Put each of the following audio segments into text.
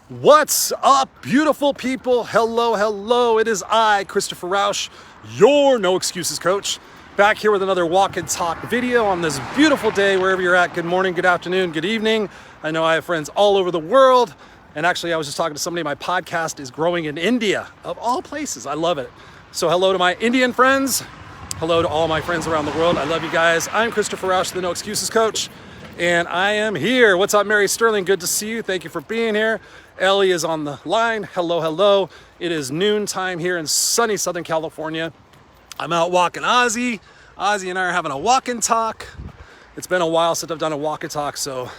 What's up, beautiful people? Hello. It is I, Christopher Rausch, your No Excuses coach, back here with another walk and talk video on this beautiful day, wherever you're at. Good morning, good afternoon, good evening. I know I have friends all over the world. And actually, I was just talking to somebody, my podcast is growing in India, of all places. I love it. So hello to my Indian friends. Hello to all my friends around the world. I love you guys. I'm Christopher Rausch, the No Excuses coach. And I am here. What's up, Mary Sterling? Good to see you. Thank you for being here. Ellie is on the line. Hello. It is noon time here in sunny Southern California. I'm out walking Ozzy. Ozzy and I are having a walk and talk. It's been a while since I've done a walk and talk, so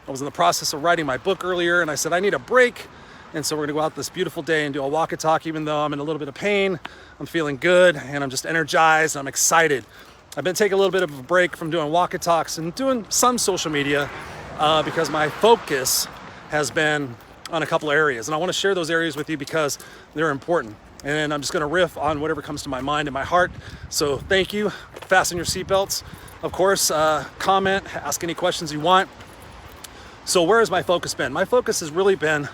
I was in the process of writing my book earlier, and I said I need a break. And so we're gonna go out this beautiful day and do a walk and talk, even though I'm in a little bit of pain. I'm feeling good, and I'm just energized, and I'm excited. I've been taking a little bit of a break from doing walk and talks and doing some social media because my focus has been on a couple areas. And I want to share those areas with you because they're important. And I'm just going to riff on whatever comes to my mind and my heart. So thank you. Fasten your seatbelts. Of course, comment, ask any questions you want. So where has my focus been? My focus has really been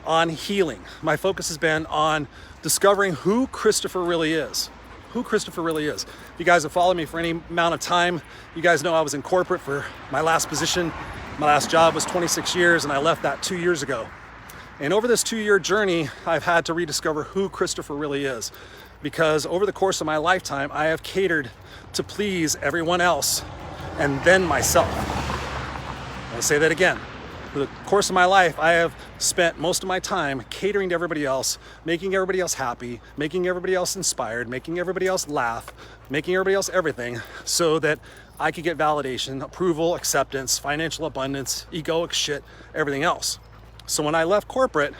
on healing. My focus has been on discovering who Christopher really is. Who Christopher really is. If you guys have followed me for any amount of time, you guys know I was in corporate for my last position. My last job was 26 years, and I left that 2 years ago. And over this 2-year journey, I've had to rediscover who Christopher really is. Because over the course of my lifetime, I have catered to please everyone else and then myself. I'll say that again. For the course of my life, I have spent most of my time catering to everybody else, making everybody else happy, making everybody else inspired, making everybody else laugh, making everybody else everything, so that I could get validation, approval, acceptance, financial abundance, egoic shit, everything else. So when I left corporate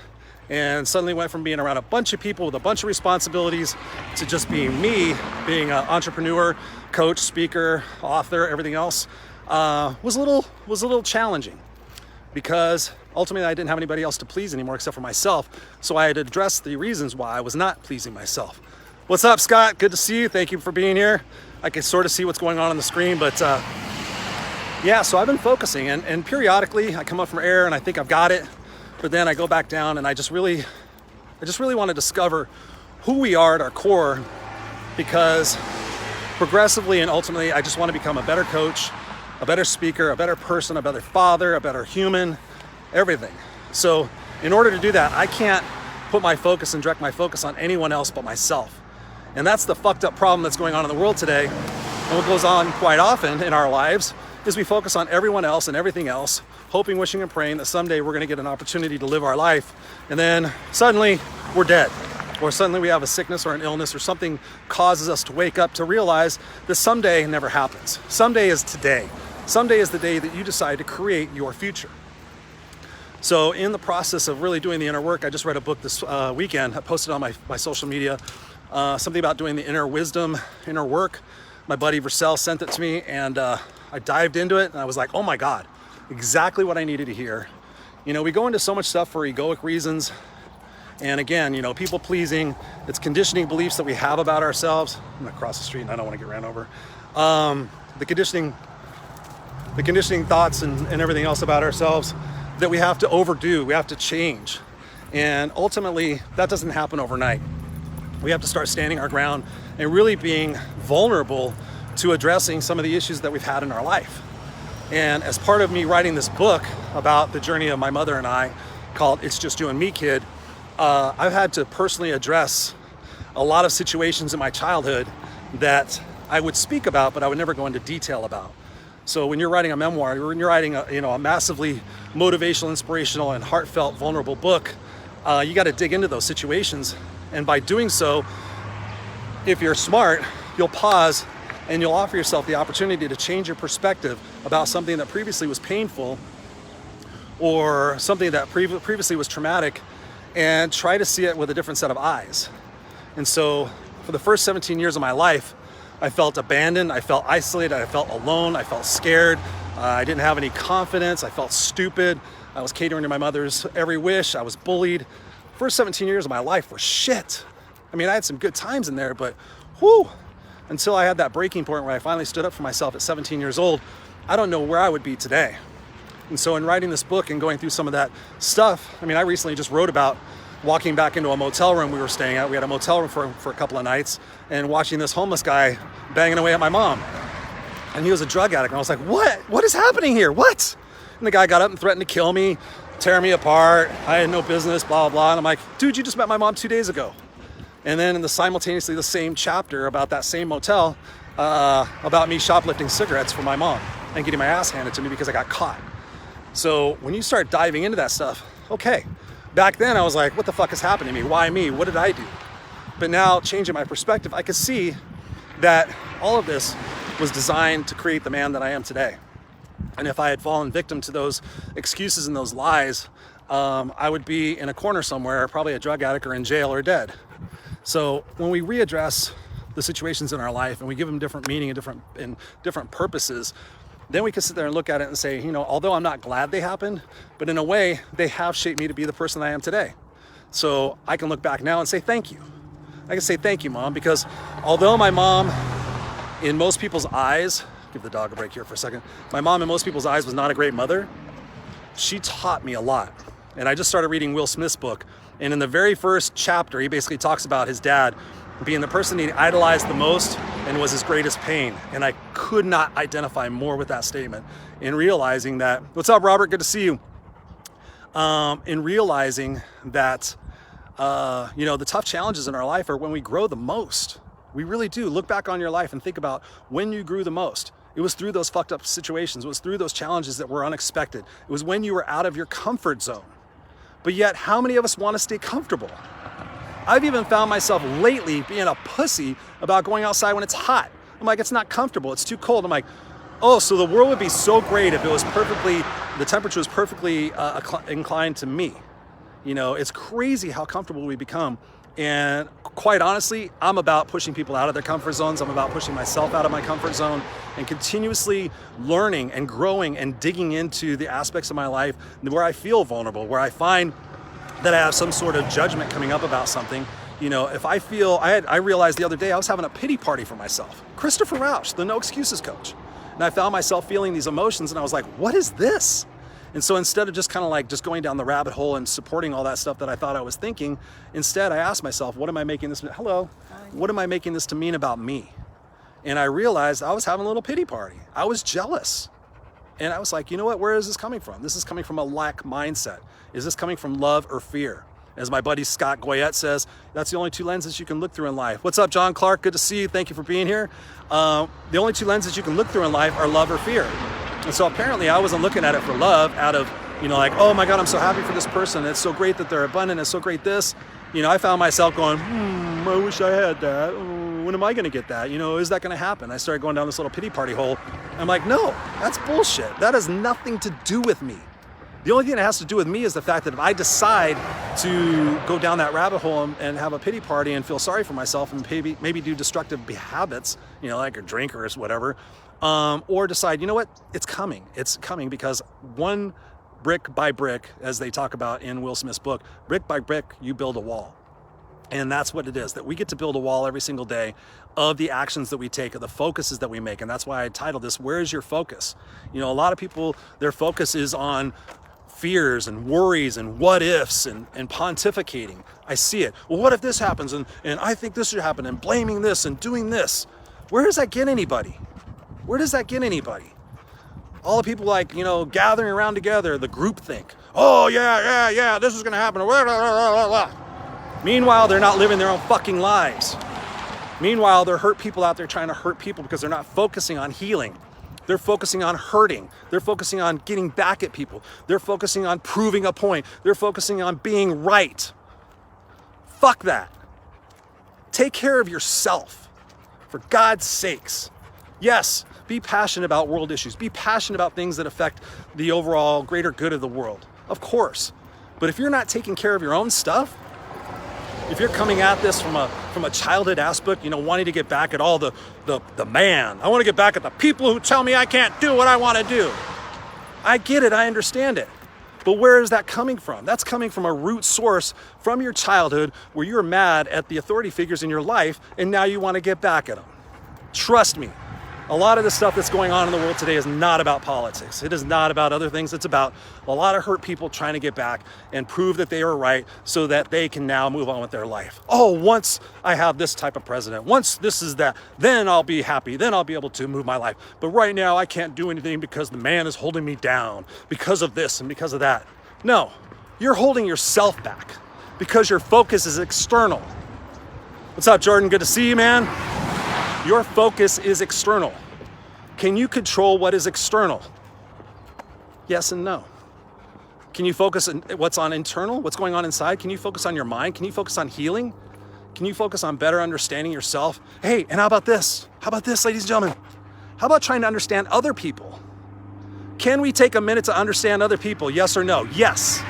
and suddenly went from being around a bunch of people with a bunch of responsibilities to just being me, being an entrepreneur, coach, speaker, author, everything else, was a little challenging. Because ultimately I didn't have anybody else to please anymore except for myself. So I had to address the reasons why I was not pleasing myself. What's up, Scott? Good to see you. Thank you for being here. I can sort of see what's going on the screen, but yeah, so I've been focusing and periodically I come up from air and I think I've got it, but then I go back down and I just really want to discover who we are at our core, because progressively and ultimately I just want to become a better coach, a better speaker, a better person, a better father, a better human, everything. So in order to do that, I can't put my focus and direct my focus on anyone else but myself. And that's the fucked up problem that's going on in the world today. And what goes on quite often in our lives is we focus on everyone else and everything else, hoping, wishing, and praying that someday we're gonna get an opportunity to live our life. And then suddenly we're dead. Or suddenly we have a sickness or an illness or something causes us to wake up to realize that someday never happens. Someday is today. Someday is the day that you decide to create your future. So in the process of really doing the inner work, I just read a book this weekend. I posted on my social media, something about doing the inner wisdom, inner work. My buddy Vercel sent it to me, and I dived into it, and I was like, oh my God, exactly what I needed to hear. You know, we go into so much stuff for egoic reasons. And again, you know, people pleasing, it's conditioning beliefs that we have about ourselves. I'm gonna cross the street and I don't wanna get ran over. The conditioning thoughts and everything else about ourselves that we have to overdo, we have to change. And ultimately, that doesn't happen overnight. We have to start standing our ground and really being vulnerable to addressing some of the issues that we've had in our life. And as part of me writing this book about the journey of my mother and I, called It's Just You and Me, Kid, I've had to personally address a lot of situations in my childhood that I would speak about, but I would never go into detail about. So when you're writing a memoir, when you're writing a massively motivational, inspirational, and heartfelt, vulnerable book, you got to dig into those situations. And by doing so, if you're smart, you'll pause and you'll offer yourself the opportunity to change your perspective about something that previously was painful or something that previously was traumatic, and try to see it with a different set of eyes. And so for the first 17 years of my life, I felt abandoned, I felt isolated, I felt alone, I felt scared, I didn't have any confidence, I felt stupid, I was catering to my mother's every wish, I was bullied. First 17 years of my life were shit. I mean, I had some good times in there, but whew, until I had that breaking point where I finally stood up for myself at 17 years old, I don't know where I would be today. And so in writing this book and going through some of that stuff, I mean, I recently just wrote about walking back into a motel room we were staying at. We had a motel room for a couple of nights, and watching this homeless guy banging away at my mom. And he was a drug addict. And I was like, what is happening here? What? And the guy got up and threatened to kill me, tear me apart. I had no business, blah, blah, blah. And I'm like, dude, you just met my mom 2 days ago. And then in the simultaneously the same chapter about that same motel, about me shoplifting cigarettes for my mom and getting my ass handed to me because I got caught. So when you start diving into that stuff, okay. Back then I was like, what the fuck is happening to me? Why me? What did I do? But now, changing my perspective, I could see that all of this was designed to create the man that I am today. And if I had fallen victim to those excuses and those lies, I would be in a corner somewhere, probably a drug addict or in jail or dead. So when we readdress the situations in our life and we give them different meaning and different purposes, then we can sit there and look at it and say, you know, although I'm not glad they happened, but in a way, they have shaped me to be the person I am today. So I can look back now and say, thank you. I can say, thank you, Mom, because although my mom, in most people's eyes, give the dog a break here for a second. My mom, in most people's eyes, was not a great mother. She taught me a lot. And I just started reading Will Smith's book. And in the very first chapter, he basically talks about his dad being the person he idolized the most and was his greatest pain. And I could not identify more with that statement in realizing that, what's up, Robert? Good to see you. In realizing that, you know, the tough challenges in our life are when we grow the most. We really do. Look back on your life and think about when you grew the most. It was through those fucked up situations. It was through those challenges that were unexpected. It was when you were out of your comfort zone. But yet, how many of us want to stay comfortable? I've even found myself lately being a pussy about going outside when it's hot. I'm like, it's not comfortable, it's too cold. I'm like, oh, so the world would be so great if it was perfectly, the temperature was perfectly inclined to me. You know, it's crazy how comfortable we become. And quite honestly, I'm about pushing people out of their comfort zones. I'm about pushing myself out of my comfort zone and continuously learning and growing and digging into the aspects of my life where I feel vulnerable, where I find that I have some sort of judgment coming up about something. You know, if I feel, I realized the other day I was having a pity party for myself. Christopher Rausch, the No Excuses coach. And I found myself feeling these emotions and I was like, what is this? And so instead of just kind of like just going down the rabbit hole and supporting all that stuff that I thought I was thinking, instead I asked myself, what am I making this, hello, what am I making this to mean about me? And I realized I was having a little pity party. I was jealous. And I was like, you know what, where is this coming from? This is coming from a lack mindset. Is this coming from love or fear? As my buddy Scott Goyette says, that's the only two lenses you can look through in life. What's up, John Clark? Good to see you. Thank you for being here. The only two lenses you can look through in life are love or fear. And so apparently I wasn't looking at it for love out of, you know, like, oh my God, I'm so happy for this person. It's so great that they're abundant. It's so great this. You know, I found myself going, I wish I had that. Oh, when am I going to get that? You know, is that going to happen? I started going down this little pity party hole. I'm like, no, that's bullshit. That has nothing to do with me. The only thing that has to do with me is the fact that if I decide to go down that rabbit hole and have a pity party and feel sorry for myself and maybe do destructive habits, you know, like a drink or whatever, or decide, you know what, it's coming because one brick by brick, as they talk about in Will Smith's book, brick by brick, you build a wall. And that's what it is, that we get to build a wall every single day of the actions that we take, of the focuses that we make. And that's why I titled this, Where is Your Focus? You know, a lot of people, their focus is on fears and worries and what ifs and pontificating. I see it. Well, what if this happens? And I think this should happen, and blaming this and doing this. Where does that get anybody? Where does that get anybody? All the people, like, you know, gathering around together, the group think, oh yeah, this is gonna happen. Blah, blah, blah, blah. Meanwhile, they're not living their own fucking lives. Meanwhile, there are hurt people out there trying to hurt people because they're not focusing on healing. They're focusing on hurting. They're focusing on getting back at people. They're focusing on proving a point. They're focusing on being right. Fuck that. Take care of yourself, for God's sakes. Yes, be passionate about world issues. Be passionate about things that affect the overall greater good of the world, of course. But if you're not taking care of your own stuff, if you're coming at this from a childhood aspect, you know, wanting to get back at all the man. I want to get back at the people who tell me I can't do what I want to do. I get it, I understand it. But where is that coming from? That's coming from a root source from your childhood where you're mad at the authority figures in your life and now you want to get back at them. Trust me, A lot of the stuff that's going on in the world today is not about politics. It is not about other things. It's about a lot of hurt people trying to get back and prove that they are right so that they can now move on with their life. Oh, once I have this type of president, once this is that, then I'll be happy. Then I'll be able to move my life. But right now I can't do anything because the man is holding me down because of this and because of that. No, you're holding yourself back because your focus is external. What's up, Jordan? Good to see you, man. Your focus is external. Can you control what is external? Yes and no. Can you focus on what's on internal? What's going on inside? Can you focus on your mind? Can you focus on healing? Can you focus on better understanding yourself? Hey, and how about this? How about this, ladies and gentlemen? How about trying to understand other people? Can we take a minute to understand other people? Yes or no? Yes.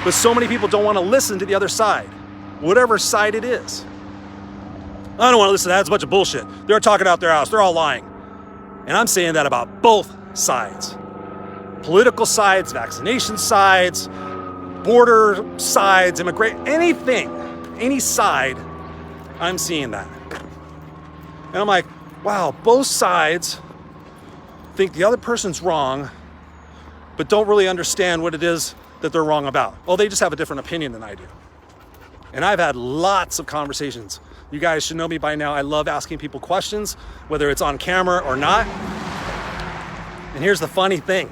But so many people don't want to listen to the other side, whatever side it is. I don't want to listen to that. It's a bunch of bullshit. They're talking out their ass. They're all lying. And I'm saying that about both sides. Political sides, vaccination sides, border sides, anything, any side, I'm seeing that. And I'm like, wow, both sides think the other person's wrong, but don't really understand what it is that they're wrong about. Well, they just have a different opinion than I do. And I've had lots of conversations. You guys should know me by now. I love asking people questions, whether it's on camera or not. And here's the funny thing.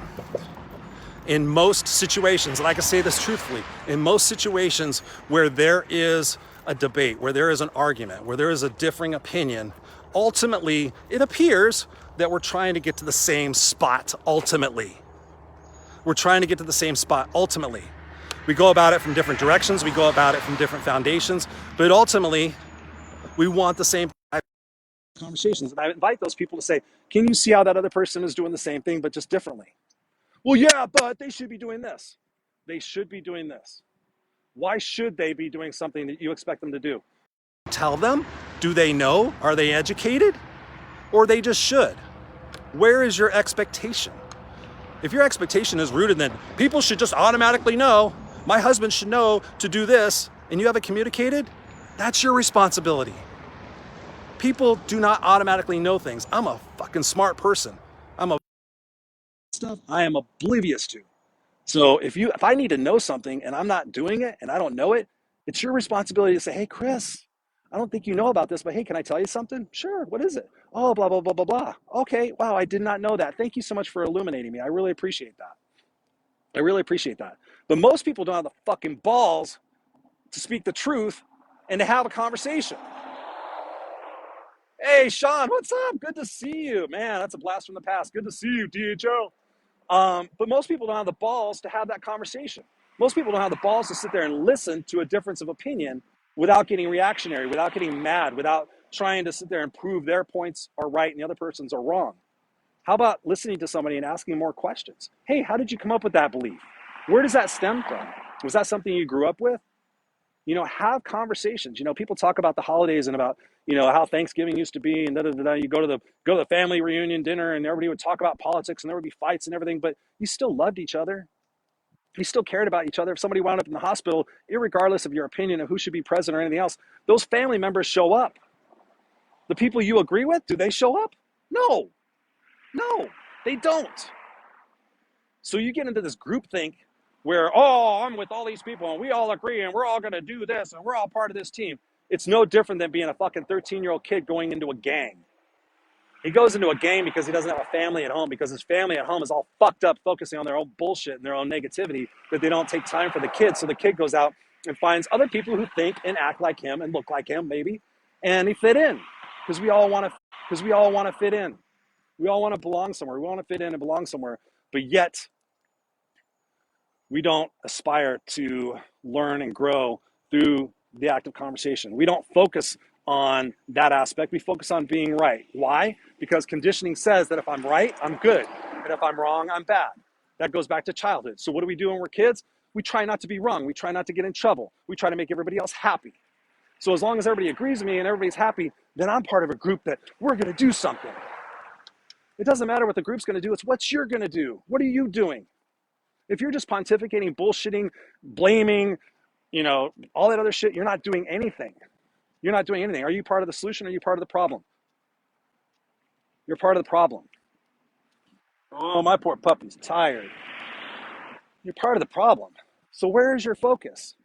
In most situations, and I can say this truthfully, in most situations where there is a debate, where there is an argument, where there is a differing opinion, ultimately, it appears that we're trying to get to the same spot ultimately. We're trying to get to the same spot ultimately. We go about it from different directions, we go about it from different foundations, but ultimately, we want the same conversations. And I invite those people to say, can you see how that other person is doing the same thing, but just differently? Well, yeah, but they should be doing this. They should be doing this. Why should they be doing something that you expect them to do? Tell them, do they know? Are they educated? Or they just should? Where is your expectation? If your expectation is rooted in people should just automatically know, my husband should know to do this, and you haven't communicated, that's your responsibility. People do not automatically know things. I'm a fucking smart person. I am oblivious to. So if I need to know something and I'm not doing it and I don't know it, it's your responsibility to say, hey, Chris, I don't think you know about this, but hey, can I tell you something? Sure, what is it? Oh, blah, blah, blah, blah, blah. Okay, wow, I did not know that. Thank you so much for illuminating me. I really appreciate that. I really appreciate that. But most people don't have the fucking balls to speak the truth and to have a conversation. Hey, Sean, what's up? Good to see you. Man, that's a blast from the past. Good to see you, DHO. But most people don't have the balls to have that conversation. Most people don't have the balls to sit there and listen to a difference of opinion without getting reactionary, without getting mad, without trying to sit there and prove their points are right and the other person's are wrong. How about listening to somebody and asking more questions? Hey, how did you come up with that belief? Where does that stem from? Was that something you grew up with? Have conversations. People talk about the holidays and about, how Thanksgiving used to be and da-da-da-da. You go to the family reunion dinner and everybody would talk about politics and there would be fights and everything, but you still loved each other. You still cared about each other. If somebody wound up in the hospital, irregardless of your opinion of who should be president or anything else, those family members show up. The people you agree with, do they show up? No, they don't. So you get into this groupthink where, oh, I'm with all these people and we all agree and we're all going to do this and we're all part of this team. It's no different than being a fucking 13-year-old kid going into a gang. He goes into a gang because he doesn't have a family at home, because his family at home is all fucked up, focusing on their own bullshit and their own negativity, that they don't take time for the kid. So the kid goes out and finds other people who think and act like him and look like him, maybe, and they fit in because we all want to fit in. We all want to belong somewhere. We want to fit in and belong somewhere, but yet we don't aspire to learn and grow through the act of conversation. We don't focus on that aspect. We focus on being right. Why? Because conditioning says that if I'm right, I'm good. And if I'm wrong, I'm bad. That goes back to childhood. So what do we do when we're kids? We try not to be wrong. We try not to get in trouble. We try to make everybody else happy. So as long as everybody agrees with me and everybody's happy, then I'm part of a group that we're going to do something. It doesn't matter what the group's going to do. It's what you're going to do. What are you doing? If you're just pontificating, bullshitting, blaming, all that other shit, you're not doing anything. You're not doing anything. Are you part of the solution or are you part of the problem? You're part of the problem. Oh, my poor puppy's tired. You're part of the problem. So where is your focus?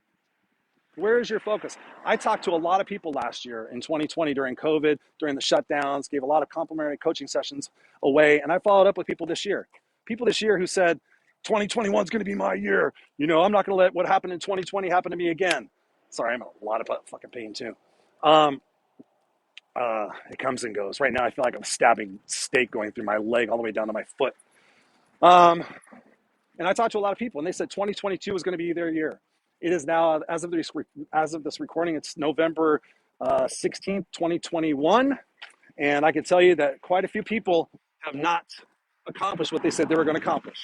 Where is your focus? I talked to a lot of people last year in 2020 during COVID, during the shutdowns, gave a lot of complimentary coaching sessions away. And I followed up with people this year. People this year who said, 2021 is going to be my year. You know, I'm not going to let what happened in 2020 happen to me again. Sorry, I'm in a lot of fucking pain too. It comes and goes. Right now, I feel like I'm stabbing steak going through my leg all the way down to my foot. Um, and I talked to a lot of people, and they said 2022 is going to be their year. It is now, as of this recording, it's November 16th, 2021. And I can tell you that quite a few people have not accomplished what they said they were going to accomplish.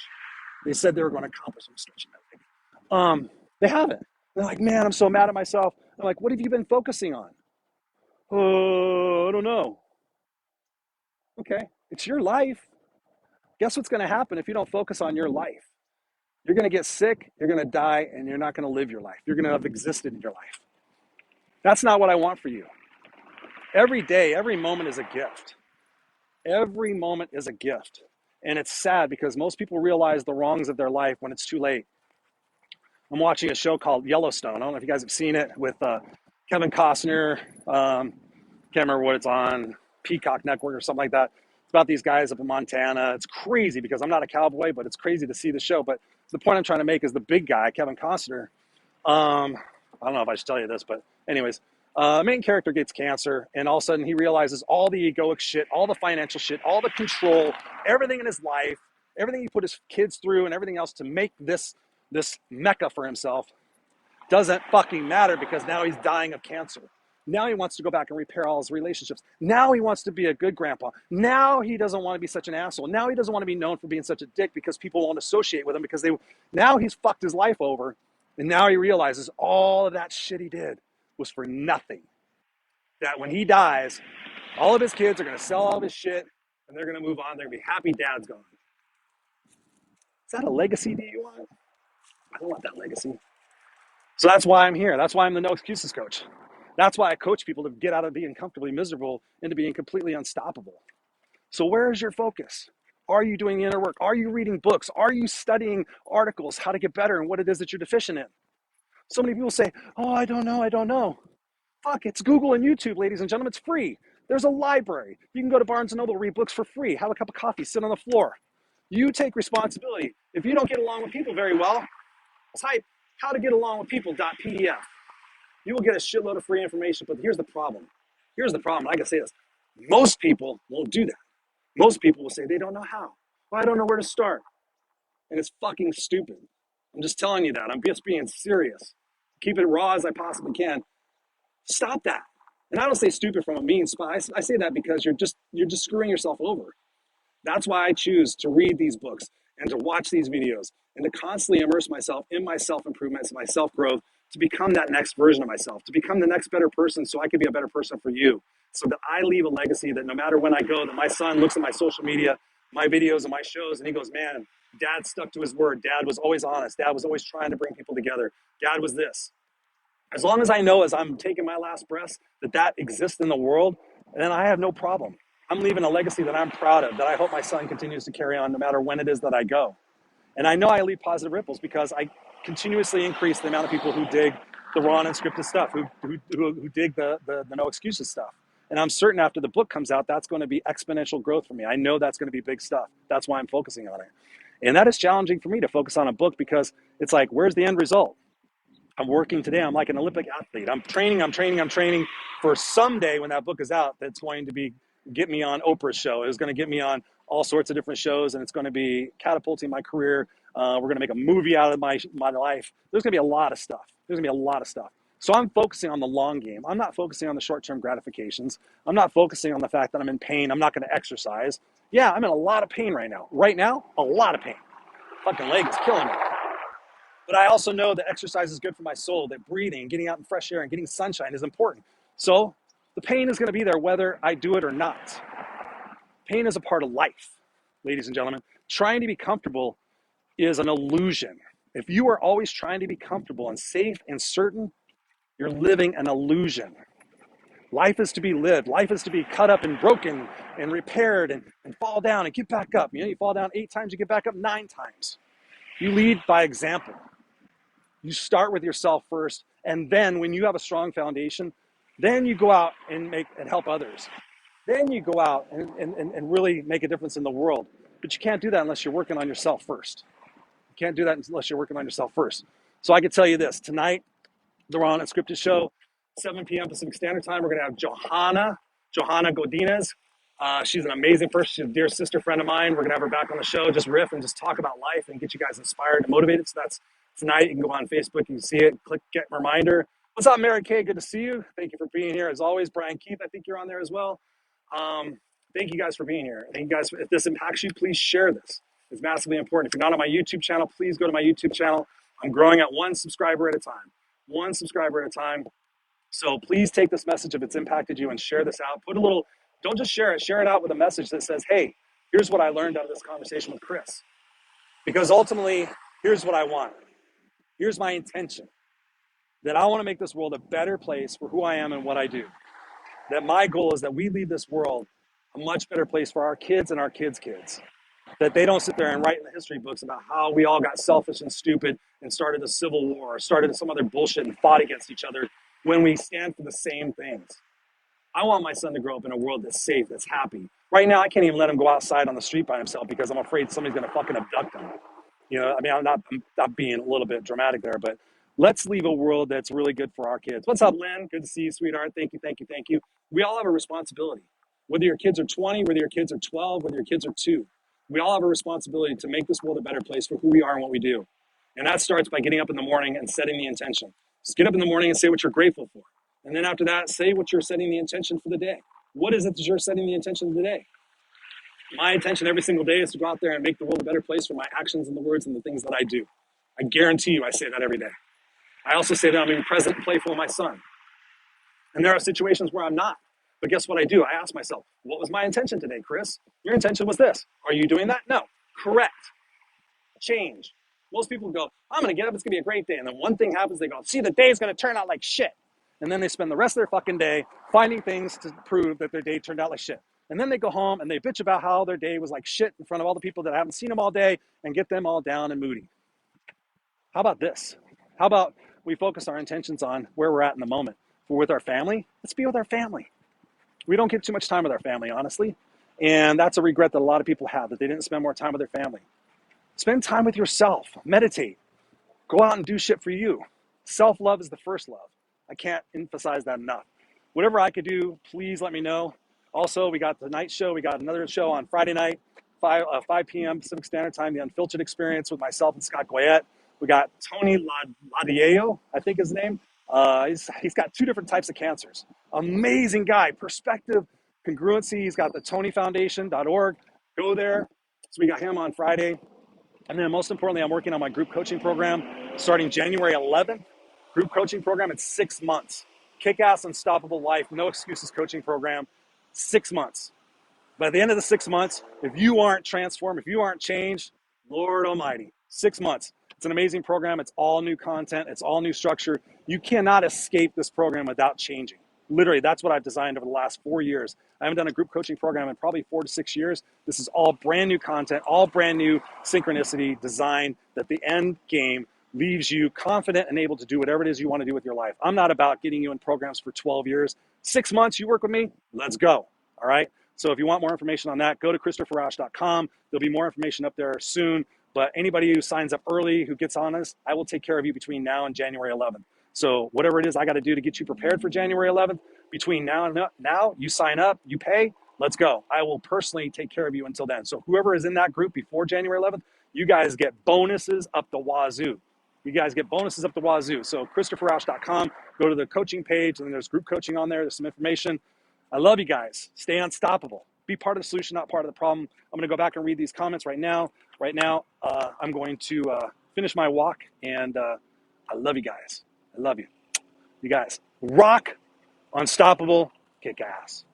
They said they were going to accomplish. I'm stretching that thing. They haven't. They're like, man, I'm so mad at myself. I'm like, what have you been focusing on? Oh, I don't know. Okay, it's your life. Guess what's going to happen if you don't focus on your life? You're going to get sick, you're going to die, and you're not going to live your life. You're going to have existed in your life. That's not what I want for you. Every day, every moment is a gift. Every moment is a gift. And it's sad because most people realize the wrongs of their life when it's too late. I'm watching a show called Yellowstone. I don't know if you guys have seen it with Kevin Costner. Can't remember what it's on, Peacock Network or something like that. It's about these guys up in Montana. It's crazy because I'm not a cowboy, but it's crazy to see the show. But the point I'm trying to make is the big guy, Kevin Costner. I don't know if I should tell you this, but anyways, main character gets cancer, and all of a sudden he realizes all the egoic shit, all the financial shit, all the control, everything in his life, everything he put his kids through and everything else to make this mecca for himself doesn't fucking matter because now he's dying of cancer. Now he wants to go back and repair all his relationships. Now he wants to be a good grandpa. Now he doesn't want to be such an asshole. Now he doesn't want to be known for being such a dick because people won't associate with him because now he's fucked his life over. And now he realizes all of that shit he did was for nothing. That when he dies, all of his kids are going to sell all of his shit and they're going to move on. They're going to be happy dad's gone. Is that a legacy do you want? I don't want that legacy. So that's why I'm here. That's why I'm the no excuses coach. That's why I coach people to get out of being comfortably miserable into being completely unstoppable. So where is your focus? Are you doing the inner work? Are you reading books? Are you studying articles, how to get better and what it is that you're deficient in? So many people say, oh, I don't know. Fuck, it's Google and YouTube, ladies and gentlemen. It's free. There's a library. You can go to Barnes & Noble, read books for free, have a cup of coffee, sit on the floor. You take responsibility. If you don't get along with people very well, type how to get along with people.pdf. You will get a shitload of free information, but here's the problem. I can say this. Most people won't do that. Most people will say they don't know how. Well, I don't know where to start. And it's fucking stupid. I'm just telling you that. I'm just being serious. Keep it raw as I possibly can. Stop that. And I don't say stupid from a mean spot. I say that because you're just screwing yourself over. That's why I choose to read these books and to watch these videos and to constantly immerse myself in my self-improvements, my self-growth, to become that next version of myself, to become the next better person so I can be a better person for you, so that I leave a legacy that no matter when I go, that my son looks at my social media, my videos and my shows, and he goes, man, Dad stuck to his word. Dad was always honest. Dad was always trying to bring people together. Dad was this. As long as I know as I'm taking my last breath that exists in the world, then I have no problem. I'm leaving a legacy that I'm proud of, that I hope my son continues to carry on no matter when it is that I go. And I know I leave positive ripples because I continuously increase the amount of people who dig the raw and unscripted stuff, who dig the no excuses stuff. And I'm certain after the book comes out, that's going to be exponential growth for me. I know that's going to be big stuff. That's why I'm focusing on it. And that is challenging for me to focus on a book because it's like, where's the end result? I'm working today. I'm like an Olympic athlete. I'm training for someday when that book is out, that's going to get me on Oprah's show. It's going to get me on all sorts of different shows, and it's going to be catapulting my career. We're going to make a movie out of my life. There's going to be a lot of stuff. So I'm focusing on the long game. I'm not focusing on the short-term gratifications. I'm not focusing on the fact that I'm in pain. I'm not going to exercise. Yeah, I'm in a lot of pain right now. Right now, a lot of pain. Fucking leg is killing me. But I also know that exercise is good for my soul, that breathing, getting out in fresh air and getting sunshine is important. So the pain is going to be there whether I do it or not. Pain is a part of life, ladies and gentlemen. Trying to be comfortable is an illusion. If you are always trying to be comfortable and safe and certain, you're living an illusion. Life is to be lived. Life is to be cut up and broken and repaired and fall down and get back up. You know, you fall down 8 times, you get back up 9 times. You lead by example. You start with yourself first, and then when you have a strong foundation, then you go out and help others. Then you go out and really make a difference in the world. But you can't do that unless you're working on yourself first. You can't do that unless you're working on yourself first. So I can tell you this, tonight, the Raw Unscripted show, 7 p.m. Pacific Standard Time, we're going to have Johanna Godinez. She's an amazing person. She's a dear sister friend of mine. We're going to have her back on the show, just riff and just talk about life and get you guys inspired and motivated. So that's tonight. You can go on Facebook. You can see it. Click get reminder. What's up, Mary Kay? Good to see you. Thank you for being here. As always, Brian Keith, I think you're on there as well. Thank you guys for being here. Thank you guys. If this impacts you, please share this. It's massively important. If you're not on my YouTube channel, please go to my YouTube channel. I'm growing at 1 subscriber at a time. 1 subscriber at a time. So please take this message if it's impacted you and share this out. Put a little, don't just share it out with a message that says, hey, here's what I learned out of this conversation with Chris. Because ultimately, here's what I want. Here's my intention. That I want to make this world a better place for who I am and what I do. That my goal is that we leave this world a much better place for our kids and our kids' kids. That they don't sit there and write in the history books about how we all got selfish and stupid and started a civil war or started some other bullshit and fought against each other when we stand for the same things. I want my son to grow up in a world that's safe, that's happy. Right now, I can't even let him go outside on the street by himself because I'm afraid somebody's going to fucking abduct him. You know, I mean, I'm not being a little bit dramatic there, but let's leave a world that's really good for our kids. What's up, Lynn? Good to see you, sweetheart. Thank you, thank you, thank you. We all have a responsibility. Whether your kids are 20, whether your kids are 12, whether your kids are 2. We all have a responsibility to make this world a better place for who we are and what we do. And that starts by getting up in the morning and setting the intention. Just get up in the morning and say what you're grateful for. And then after that, say what you're setting the intention for the day. What is it that you're setting the intention for the day? My intention every single day is to go out there and make the world a better place for my actions and the words and the things that I do. I guarantee you I say that every day. I also say that I'm being present and playful with my son. And there are situations where I'm not. But guess what I do? I ask myself, what was my intention today, Chris? Your intention was this. Are you doing that? No. Correct. Change. Most people go, I'm going to get up, it's going to be a great day. And then one thing happens, they go, see, the day is going to turn out like shit. And then they spend the rest of their fucking day finding things to prove that their day turned out like shit. And then they go home and they bitch about how their day was like shit in front of all the people that haven't seen them all day and get them all down and moody. How about this? How about we focus our intentions on where we're at in the moment? If we're with our family, let's be with our family. We don't get too much time with our family, honestly. And that's a regret that a lot of people have, that they didn't spend more time with their family. Spend time with yourself. Meditate. Go out and do shit for you. Self-love is the first love. I can't emphasize that enough. Whatever I could do, please let me know. Also, we got the night show. We got another show on Friday night, 5 p.m. Pacific Standard Time, The Unfiltered Experience with myself and Scott Goyette. We got Tony Ladiello, I think his name. He's got 2 different types of cancers. Amazing guy. Perspective, congruency. He's got the TonyFoundation.org. Go there. So we got him on Friday. And then most importantly, I'm working on my group coaching program starting January 11th. Group coaching program, it's 6 months. Kick-ass, unstoppable life, no excuses coaching program, 6 months. But at the end of the 6 months, if you aren't transformed, if you aren't changed, Lord Almighty, 6 months. It's an amazing program. It's all new content. It's all new structure. You cannot escape this program without changing. Literally, that's what I've designed over the last 4 years. I haven't done a group coaching program in probably 4 to 6 years. This is all brand new content, all brand new synchronicity design that the end game leaves you confident and able to do whatever it is you want to do with your life. I'm not about getting you in programs for 12 years. 6 months, you work with me, let's go. All right? So if you want more information on that, go to ChristopherRausch.com. There'll be more information up there soon. But anybody who signs up early, who gets on us, I will take care of you between now and January 11th. So whatever it is I got to do to get you prepared for January 11th, between now and now, you sign up, you pay, let's go. I will personally take care of you until then. So whoever is in that group before January 11th, you guys get bonuses up the wazoo. You guys get bonuses up the wazoo. So ChristopherRausch.com, go to the coaching page, and then there's group coaching on there. There's some information. I love you guys. Stay unstoppable. Be part of the solution, not part of the problem. I'm going to go back and read these comments right now. Right now, I'm going to finish my walk, and I love you guys. I love you. You guys rock, unstoppable, kick ass.